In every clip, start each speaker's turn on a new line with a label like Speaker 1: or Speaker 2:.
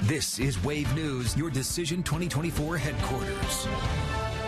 Speaker 1: This is Wave News, your Decision 2024 headquarters.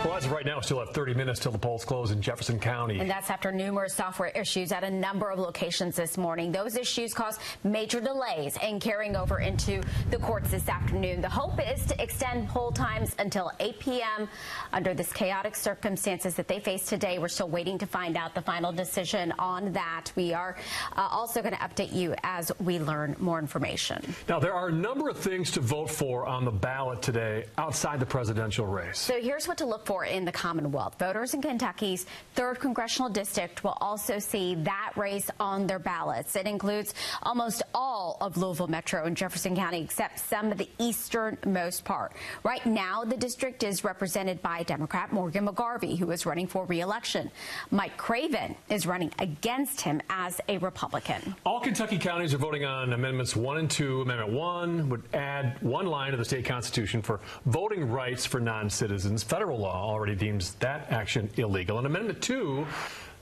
Speaker 2: Well, as of right now, we still have 30 minutes till the polls close in Jefferson County.
Speaker 3: And that's after numerous software issues at a number of locations this morning. Those issues caused major delays in carrying over into the courts this afternoon. The hope is to extend poll times until 8 p.m. Under this chaotic circumstances that they face today, we're still waiting to find out the final decision on that. We are also going to update you as we learn more information.
Speaker 2: Now, there are a number of things to vote for on the ballot today outside the presidential race.
Speaker 3: So here's what to look for in the Commonwealth. Voters in Kentucky's 3rd congressional district will also see that race on their ballots. It includes almost all of Louisville Metro and Jefferson County, except some of the easternmost part. Right now, the district is represented by Democrat Morgan McGarvey, who is running for re-election. Mike Craven is running against him as a Republican.
Speaker 2: All Kentucky counties are voting on Amendments 1 and 2. Amendment 1 would add one line to the state constitution for voting rights for non-citizens. Federal law already deems that action illegal. And Amendment 2,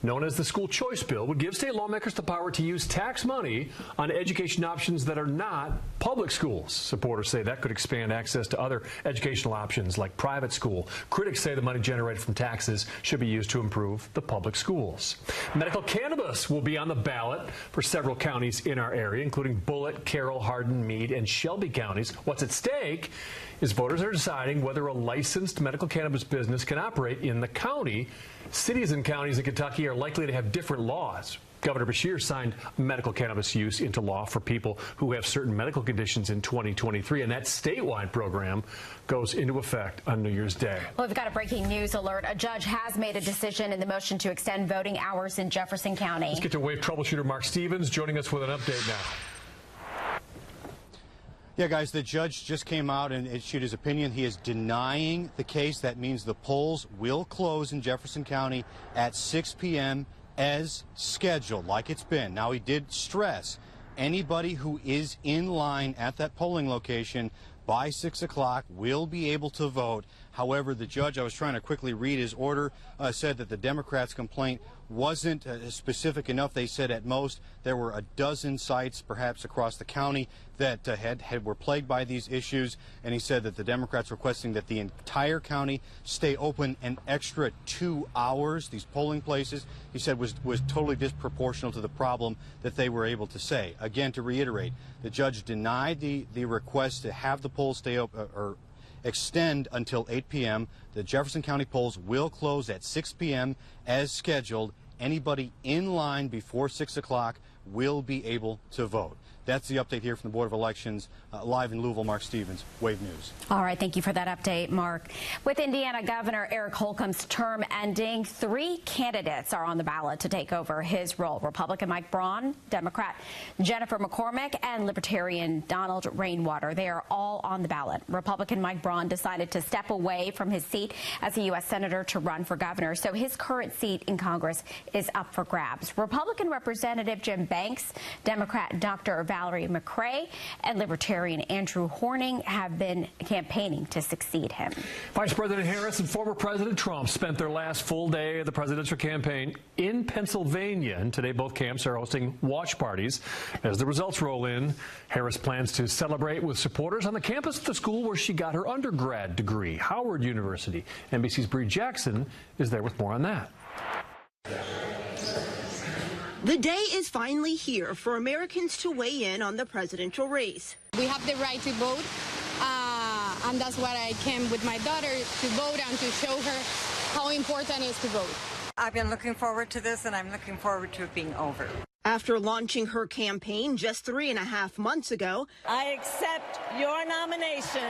Speaker 2: known as the School Choice Bill, would give state lawmakers the power to use tax money on education options that are not public schools. Supporters say that could expand access to other educational options like private school. Critics say the money generated from taxes should be used to improve the public schools. Medical cannabis will be on the ballot for several counties in our area, including Bullitt, Carroll, Hardin, Meade, and Shelby counties. What's at stake is voters are deciding whether a licensed medical cannabis business can operate in the county. Cities and counties in Kentucky are likely to have different laws. Governor Beshear signed medical cannabis use into law for people who have certain medical conditions in 2023, and that statewide program goes into effect on New Year's Day.
Speaker 3: Well, we've got a breaking news alert. A judge has made a decision in the motion to extend voting hours in Jefferson County.
Speaker 2: Let's get to Wave troubleshooter Mark Stevens joining us with an update now.
Speaker 4: Yeah, guys, the judge just came out and issued his opinion. He is denying the case. That means the polls will close in Jefferson County at 6 p.m. as scheduled, like it's been. Now, he did stress anybody who is in line at that polling location by 6 o'clock will be able to vote. However, the judge, I was trying to quickly read his order, said that the Democrats' complaint wasn't specific enough. They said at most there were a dozen sites, perhaps across the county, that were plagued by these issues. And he said that the Democrats requesting that the entire county stay open an extra 2 hours. These polling places, he said, was totally disproportional to the problem that they were able to say. Again, to reiterate, the judge denied the request to have the polls stay open or extend until 8 p.m. The Jefferson County polls will close at 6 p.m. as scheduled. Anybody in line before 6 o'clock will be able to vote. That's the update here from the Board of Elections. Live in Louisville, Mark Stevens, Wave News.
Speaker 3: All right, thank you for that update, Mark. With Indiana Governor Eric Holcomb's term ending, 3 candidates are on the ballot to take over his role. Republican Mike Braun, Democrat Jennifer McCormick, and Libertarian Donald Rainwater. They are all on the ballot. Republican Mike Braun decided to step away from his seat as a U.S. Senator to run for governor, so his current seat in Congress is up for grabs. Republican Representative Jim Banks, Democrat Dr. Valerie McRae, and Libertarian Andrew Horning have been campaigning to succeed him.
Speaker 2: Vice President Harris and former President Trump spent their last full day of the presidential campaign in Pennsylvania, and today both camps are hosting watch parties. As the results roll in, Harris plans to celebrate with supporters on the campus of the school where she got her undergrad degree, Howard University. NBC's Bree Jackson is there with more on that.
Speaker 5: The day is finally here for Americans to weigh in on the presidential race.
Speaker 6: We have the right to vote, and that's why I came with my daughter to vote and to show her how important it is to vote.
Speaker 7: I've been looking forward to this, and I'm looking forward to it being over.
Speaker 5: After launching her campaign just 3.5 months ago,
Speaker 8: I accept your nomination.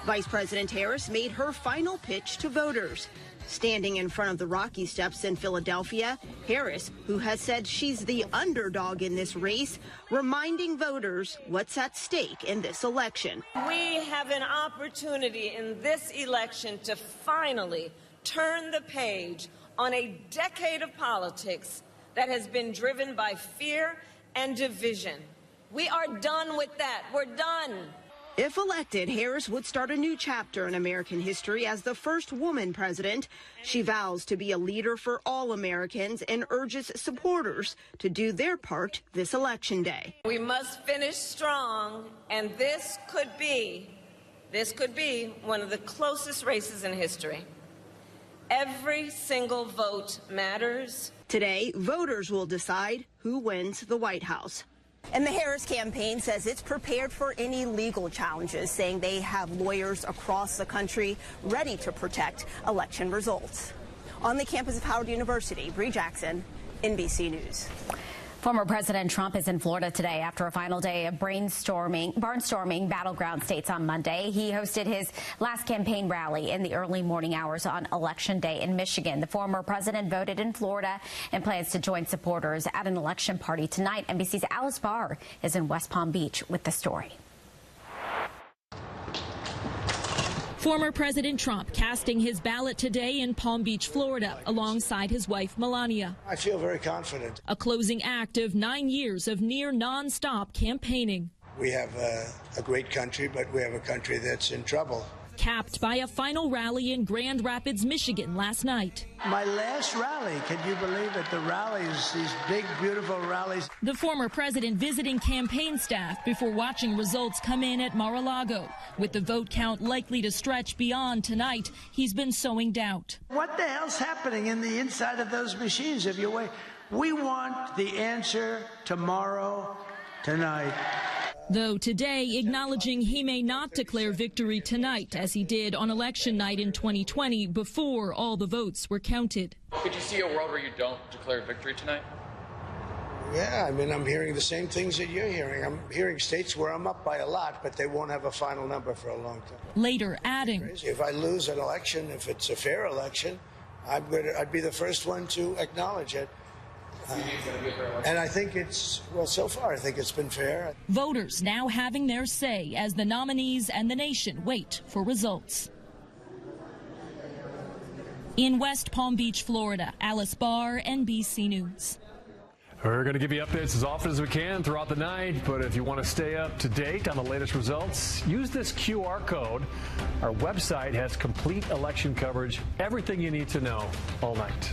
Speaker 5: Vice President Harris made her final pitch to voters. Standing in front of the Rocky Steps in Philadelphia, Harris, who has said she's the underdog in this race, reminding voters what's at stake in this election.
Speaker 8: We have an opportunity in this election to finally turn the page on a decade of politics that has been driven by fear and division. We are done with that. We're done.
Speaker 5: If elected, Harris would start a new chapter in American history as the first woman president. She vows to be a leader for all Americans and urges supporters to do their part this election day.
Speaker 8: We must finish strong, and this could be one of the closest races in history. Every single vote matters.
Speaker 5: Today, voters will decide who wins the White House. And the Harris campaign says it's prepared for any legal challenges, saying they have lawyers across the country ready to protect election results. On the campus of Howard University, Bree Jackson, NBC News.
Speaker 3: Former President Trump is in Florida today after a final day of barnstorming battleground states on Monday. He hosted his last campaign rally in the early morning hours on Election Day in Michigan. The former president voted in Florida and plans to join supporters at an election party tonight. NBC's Alice Barr is in West Palm Beach with the story.
Speaker 9: Former President Trump casting his ballot today in Palm Beach, Florida, alongside his wife, Melania.
Speaker 10: I feel very confident.
Speaker 9: A closing act of 9 years of near nonstop campaigning.
Speaker 10: We have a great country, but we have a country that's in trouble.
Speaker 9: Capped by a final rally in Grand Rapids, Michigan last night.
Speaker 10: My last rally, can you believe it? The rallies, these big, beautiful rallies.
Speaker 9: The former president visiting campaign staff before watching results come in at Mar-a-Lago. With the vote count likely to stretch beyond tonight, he's been sowing doubt.
Speaker 10: What the hell's happening in the inside of those machines? If you wait, we want the answer tomorrow, tonight.
Speaker 9: Though today acknowledging he may not declare victory tonight as he did on election night in 2020 before all the votes were counted.
Speaker 11: Could you see a world where you don't declare victory tonight?
Speaker 10: Yeah, I mean, I'm hearing the same things that you're hearing. I'm hearing states where I'm up by a lot, but they won't have a final number for a long time.
Speaker 9: Later adding,
Speaker 10: if I lose an election, if it's a fair election, I'd be the first one to acknowledge it. And I think so far, I think it's been fair.
Speaker 9: Voters now having their say as the nominees and the nation wait for results. In West Palm Beach, Florida, Alice Barr, NBC News.
Speaker 2: We're going to give you updates as often as we can throughout the night, but if you want to stay up to date on the latest results, use this QR code. Our website has complete election coverage, everything you need to know all night.